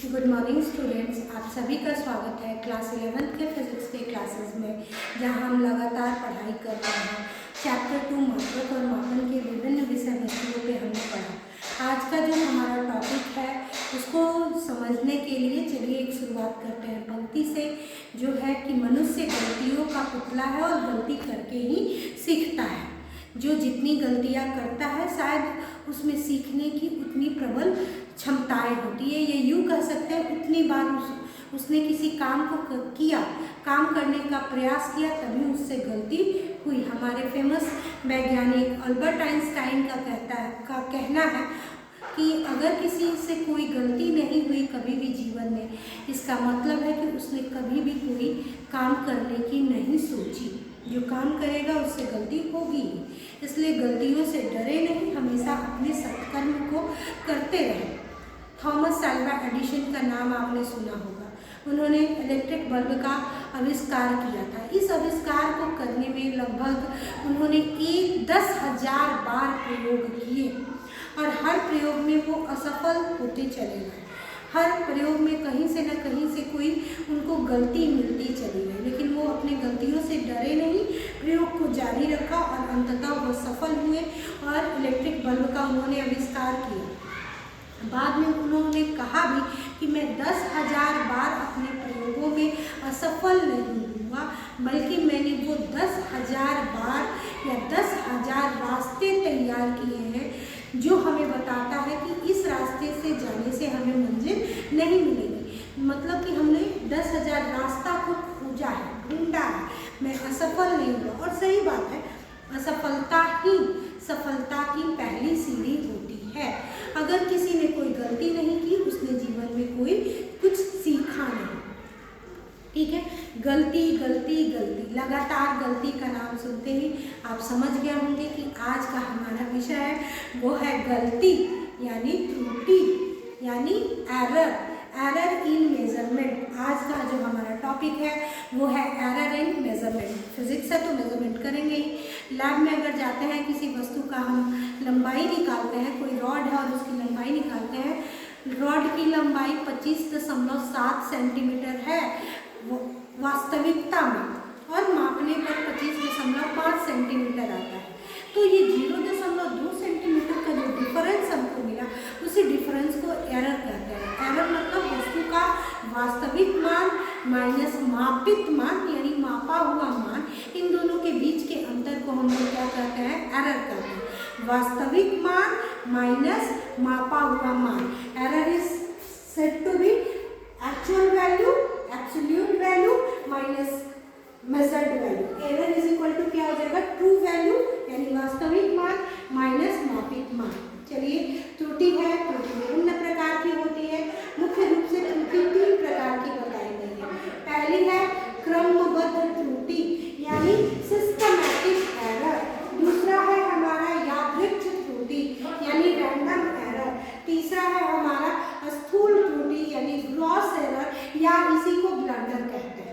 Good morning students, आप सभी का स्वागत है क्लास 11th के फिजिक्स के क्लासेस में, जहां हम लगातार पढ़ाई कर रहे हैं। चैप्टर 2 मात्रक और मापन के विभिन्न विषय वस्तुओं पे हमने पढ़ा। आज का जो हमारा टॉपिक है उसको समझने के लिए चलिए एक शुरुआत करते हैं पंक्ति से, जो है कि मनुष्य गलतियों का पुतला है और गलती करके ही सीखता है। जो जितनी गलतियां करता है शायद उसमें सीखने की उतनी प्रबल क्षमताएं होती है, ये यूँ कह सकते हैं उतनी बार उसने किसी काम को काम करने का प्रयास किया तभी उससे गलती हुई। हमारे फेमस वैज्ञानिक अल्बर्ट आइंस्टाइन का कहना है कि अगर किसी से कोई गलती नहीं हुई कभी भी जीवन में, इसका मतलब है कि उसने कभी भी कोई काम करने की नहीं सोची। जो काम करेगा उससे गलती होगी, इसलिए गलतियों से डरे नहीं, हमेशा अपने सत्कर्म को करते रहें। थॉमस अल्वा एडिसन का नाम आपने सुना होगा। उन्होंने इलेक्ट्रिक बल्ब का आविष्कार किया था। इस आविष्कार को करने में लगभग उन्होंने 10,000 बार प्रयोग किए और हर प्रयोग में वो असफल होते चले गए। हर प्रयोग में कहीं से न कहीं से कोई उनको गलती मिलती चली गई, लेकिन वो अपने गलतियों से डरे नहीं, प्रयोग को जारी रखा और अंततः वो सफल हुए और इलेक्ट्रिक बल्ब का उन्होंने आविष्कार किया। बाद में उन्होंने कहा भी कि मैं 10,000 बार अपने प्रयोगों में असफल नहीं हुआ, बल्कि मैंने वो 10,000 बार या 10,000 रास्ते तैयार किए हैं जो हमें बताता है कि इस रास्ते से जाने से हमें मंजिल नहीं मिलेगी। मतलब कि हमने 10,000 रास्ता को खोजा है, ढूंढा है, मैं असफल नहीं हुआ। और सही बात है, असफलता ही सफलता की पहली सीढ़ी होती है। अगर किसी ने कोई गलती नहीं की, उसने जीवन में कोई कुछ सीखा नहीं। ठीक है, गलती गलती गलती, लगातार गलती का नाम सुनते ही आप समझ गए होंगे कि आज का हमारा विषय है वो है गलती यानी त्रुटि यानी एरर इन मेजरमेंट। आज का जो हमारा टॉपिक है वो है एरर इन मेजरमेंट। फिजिक्स है तो मेजरमेंट करेंगे ही। लैब में अगर जाते हैं किसी वस्तु का हम लंबाई निकालते हैं, कोई रॉड है और उसकी लंबाई निकालते हैं, रॉड की लंबाई 25.7 सेंटीमीटर है वास्तविकता में, और मापने पर 25.5 सेंटीमीटर आता है। तो ये 0.2 सेंटीमीटर का जो डिफरेंस हमको मिला, उसी डिफरेंस को एरर कहते हैं। एरर मतलब वस्तु का वास्तविक मान माइनस मापित मान यानी मापा हुआ मान, इन दोनों के बीच के अंतर को हम लोग क्या कहते हैं? एरर कहते हैं। वास्तविक मान माइनस मापा हुआ मान। Error is said to be actual value, absolute value minus measured value. Error is equal to क्या हो जाएगा? ट्रू वैल्यू यानी वास्तविक मान माइनस मापित मान। चलिए, त्रुटि है, त्रुटि विभिन्न प्रकार की होती है। मुख्य रूप से त्रुटि 3 प्रकार की बताई गई है। पहली है क्रमबद्ध त्रुटि यानी सिस्टमैटिक एरर। दूसरा है हमारा यादृच्छिक त्रुटि यानी रैंडम एरर। तीसरा है हमारा स्थूल त्रुटि यानी ग्रॉस एरर या इसी को ब्लंडर कहते हैं।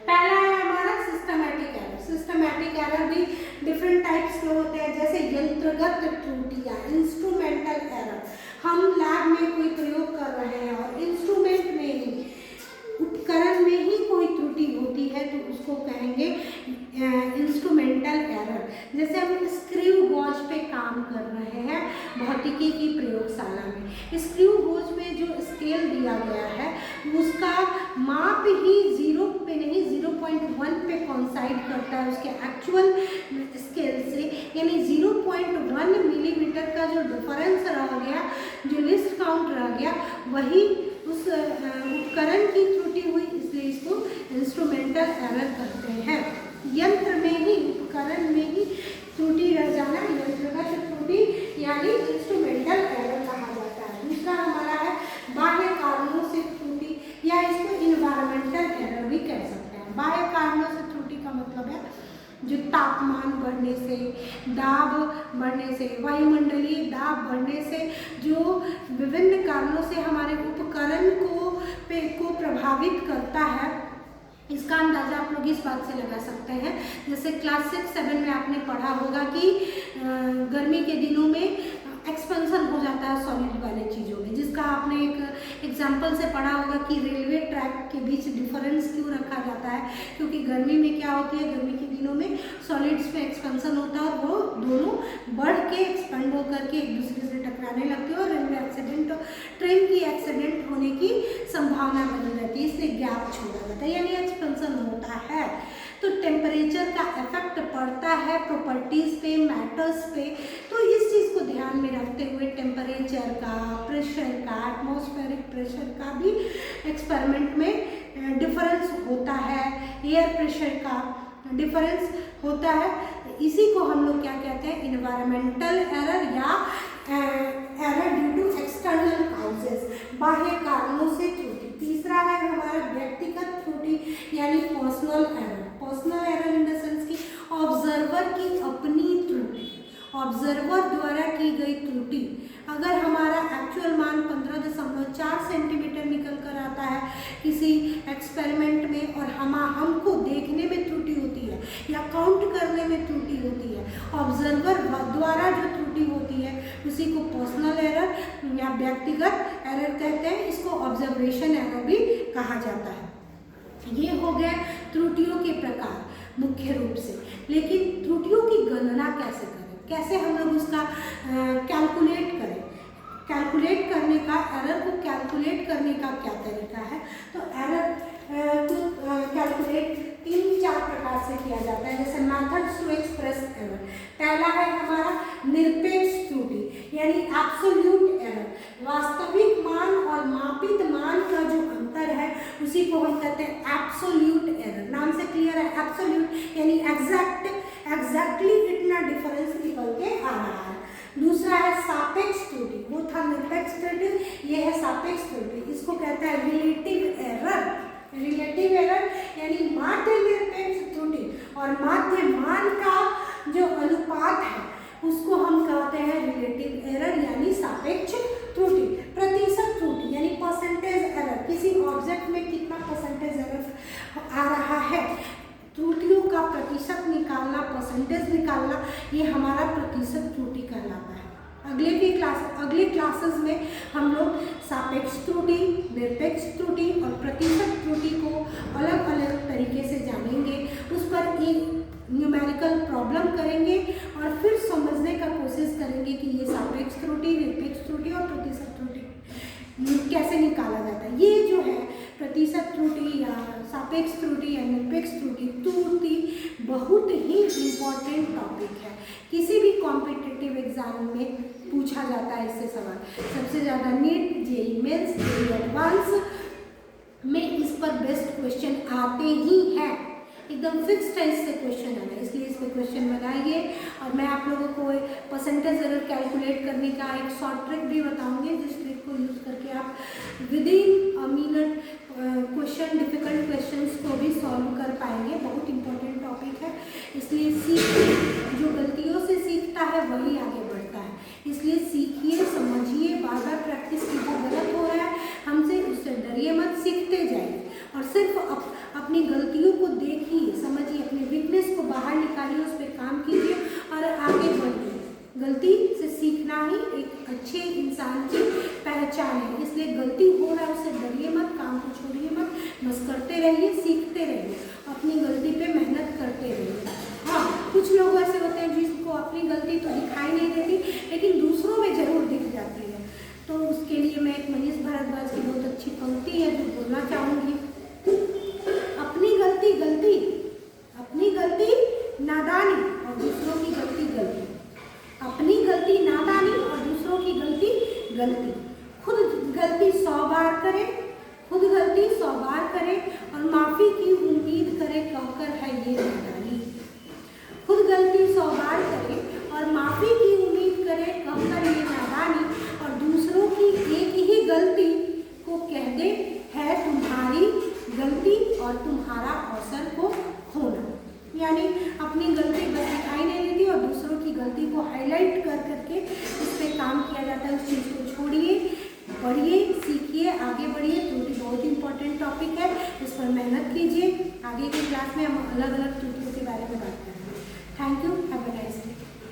पहला है हमारा सिस्टमैटिक एरर। सिस्टमैटिक एरर भी डिफरेंट टाइप्स के होते हैं, जैसे यंत्रगत त्रुटि या इंस्ट्रूमेंटल एरर। हम लैब में कोई प्रयोग कर रहे हैं और इंस्ट्रूमेंट में ही, उपकरण में ही कोई त्रुटि होती है तो उसको कहेंगे इंस्ट्रूमेंटल एरर। जैसे हम स्क्रू गॉज पे काम कर रहे हैं भौतिकी की प्रयोगशाला में, स्क्रू गॉज में जो स्केल दिया गया है उसका माप ही 0 पे नहीं 0.1 पे कॉन्साइड करता है उसके एक्चुअल स्केल से, यानी 0.1 मिलीमीटर का जो डिफरेंस रह गया, जो लिस्ट काउंट रह गया, वही उस उपकरण की त्रुटि हुई, इसलिए इसको इंस्ट्रूमेंटल एरर कहते हैं। यंत्र में ही, उपकरण में ही त्रुटि रह जाना यंत्रगत त्रुटि यानी इंस्ट्रूमेंटल एरर कहा जाता है। दूसरा हमारा है बाह्य कारणों से त्रुटि या इसको इन्वायरमेंटल एरर भी कह सकते हैं। बाह्य कारणों से त्रुटि का मतलब है जो तापमान बढ़ने से, दाब बढ़ने से, वायुमंडलीय दाब बढ़ने से, जो विभिन्न कारणों से हमारे उपकरण को प्रभावित करता है, इसका अंदाज़ा आप लोग इस बात से लगा सकते हैं। जैसे क्लास 6-7 में आपने पढ़ा होगा कि गर्मी के दिनों में एक्सपेंशन हो जाता है सॉलिड वाले चीज़ों में, जिसका आपने एक एग्जाम्पल से पढ़ा होगा कि रेलवे ट्रैक के बीच डिफरेंस क्यों रखा जाता है, क्योंकि गर्मी में क्या होती है, गर्मी के दिनों में सॉलिड्स में एक्सपेंशन होता है और वो दोनों बढ़ के एक्सपेंड होकर के एक दूसरे से टकराने लगते हैं और रेलवे एक्सीडेंट, ट्रेन की एक्सीडेंट होने की संभावना बनी रहती है, इसलिए गैप छोड़ा जाता है, यानी एक्सपेंशन होता है। तो टेम्परेचर का इफेक्ट पड़ता है प्रॉपर्टीज़ पे, मैटर्स पे, तो इस चीज़ को ध्यान में रखते हुए टेम्परेचर का, प्रेशर का, एटमॉस्फेरिक प्रेशर का भी एक्सपेरिमेंट में डिफरेंस होता है, एयर प्रेशर का डिफरेंस होता है। इसी को हम लोग क्या कहते हैं, इन्वायरमेंटल एरर या error due to external causes, बाह्य कारणों से त्रुटि। तीसरा है हमारा व्यक्तिगत त्रुटि यानी personal error. Personal error in the sense की ऑब्जर्वर की अपनी त्रुटि, ऑब्जर्वर द्वारा की गई त्रुटि। अगर हमारा एक्चुअल मान 15.4 सेंटीमीटर निकल कर आता है किसी एक्सपेरिमेंट में और हमको देखने में त्रुटि होती है या काउंट करने में त्रुटि होती है, ऑब्जर्वर द्वारा जो त्रुटि होती है उसी को पर्सनल एरर या व्यक्तिगत एरर कहते हैं। इसको ऑब्जर्वेशन एरर भी कहा जाता है। ये हो गए त्रुटियों के प्रकार मुख्य रूप से, लेकिन त्रुटियों की गणना कैसे करें, कैसे हम लोग उसका कैलकुलेट करें, कैलकुलेट करने का, एरर को कैलकुलेट करने का क्या तरीका है। तो एरर को कैलकुलेट 3-4 प्रकार से किया जाता है, जैसे मेथड्स टू एक्सप्रेस एरर। पहला है हमारा निरपेक्ष त्रुटि यानी एब्सोल्यूट एरर, वास्तविक मान और मापित मान का जो अंतर है उसी को हम कहते हैं एब्सोल्यूट एरर। नाम से क्लियर है, एब्सोल्यूट यानी एग्जैक्टली इतना डिफरेंस निकल के आ रहा है। दूसरा है सापेक्ष त्रुटि, वो था निरपेक्ष त्रुटि, ये है सापेक्ष त्रुटि, इसको कहते हैं रिलेटिव एरर। रिलेटिव एरर यानी माध्य निरपेक्ष त्रुटि और माध्य मान का जो अनुपात है उसको हम कहते हैं रिलेटिव एरर यानी सापेक्ष त्रुटि। प्रतिशत त्रुटि यानी परसेंटेज एरर, किसी ऑब्जेक्ट में कितना परसेंटेज एरर आ रहा है, त्रुटियों का प्रतिशत निकालना, परसेंटेज निकालना, ये हमारा प्रतिशत त्रुटि कहलाता है। अगले क्लासेस में हम लोग सापेक्ष त्रुटि, निरपेक्ष त्रुटि और प्रतिशत त्रुटि को अलग अलग तरीके से जानेंगे, उस पर एक न्यूमेरिकल प्रॉब्लम करेंगे और फिर समझने का कोशिश करेंगे कि ये सापेक्ष त्रुटि, निरपेक्ष त्रुटि और प्रतिशत त्रुटि कैसे निकाला जाता है। ये जो है प्रतिशत त्रुटि या सापेक्ष त्रुटि या निरपेक्ष त्रुटि बहुत ही इम्पॉर्टेंट टॉपिक है, किसी भी कॉम्पिटिटिव एग्जाम में पूछा जाता है इससे सवाल। सबसे ज़्यादा NEET, JEE mains, JEE advance में इस पर बेस्ट क्वेश्चन आते ही हैं, एकदम फिक्स टाइप से क्वेश्चन आना है, इसलिए इस पर क्वेश्चन बनाइए। और मैं आप लोगों को परसेंटेज एरर कैलकुलेट करने का एक शॉर्ट ट्रिक भी बताऊंगी, जिस ट्रिक को यूज़ करके आप with in a minute question, difficult questions को भी सॉल्व कर पाएंगे। बहुत इंपॉर्टेंट टॉपिक है, इसलिए सीखिए, जो गलतियों से सीखता है वही आगे बढ़ता है, इसलिए सीखिए, समझिए, बार बार प्रैक्टिस कीजिए। गलत हो रहा है हमसे, उससे डरिए मत, सीखते जाइए और सिर्फ अपनी गलतियों को देखिए, समझिए, अपने वीकनेस को बाहर निकालिए, उस पर काम कीजिए और आगे बढ़िए। गलती से सीखना ही एक अच्छे इंसान की पहचान है, इसलिए गलती हो रहा है उससे डरिए मत, काम को छोड़िए मत, बस करते रहिए, सीखते रहिए, अपनी गलती पे मेहनत करते रहिए। हाँ, कुछ लोग ऐसे होते हैं जिसको अपनी गलती तो दिखाई नहीं देती लेकिन दूसरों में जरूर दिख जाती है, तो उसके लिए मैं एक मनीष भारद्वाज की बहुत अच्छी पंक्ति है जो बोलना चाहूँगी। अपनी गलती गलती, अपनी गलती नादानी और दूसरों की गलती गलती, अपनी गलती नादानी और दूसरों की गलती गलती। खुद गलती 100 बार करें, खुद गलती 100 बार करें और माफ़ी की उम्मीद करें कहकर है ये नादानी। खुद गलती 100 बार करें और माफ़ी की उम्मीद करें कहकर ये नादानी, और दूसरों की एक ही गलती को कह दे है तुम्हारी गलती और तुम्हारा अवसर को खोना। यानी अपनी गलती बस दिखाई नहीं देती और दूसरों की गलती को हाईलाइट कर करके उस पर काम किया जाता है। उस चीज़ को छोड़िए, पढ़िए, सीखिए, आगे बढ़िए। त्रुटि बहुत इंपॉर्टेंट टॉपिक है, इस पर मेहनत कीजिए। आगे की क्लास में हम अलग अलग त्रुटियों के बारे में बात करेंगे। Thank you.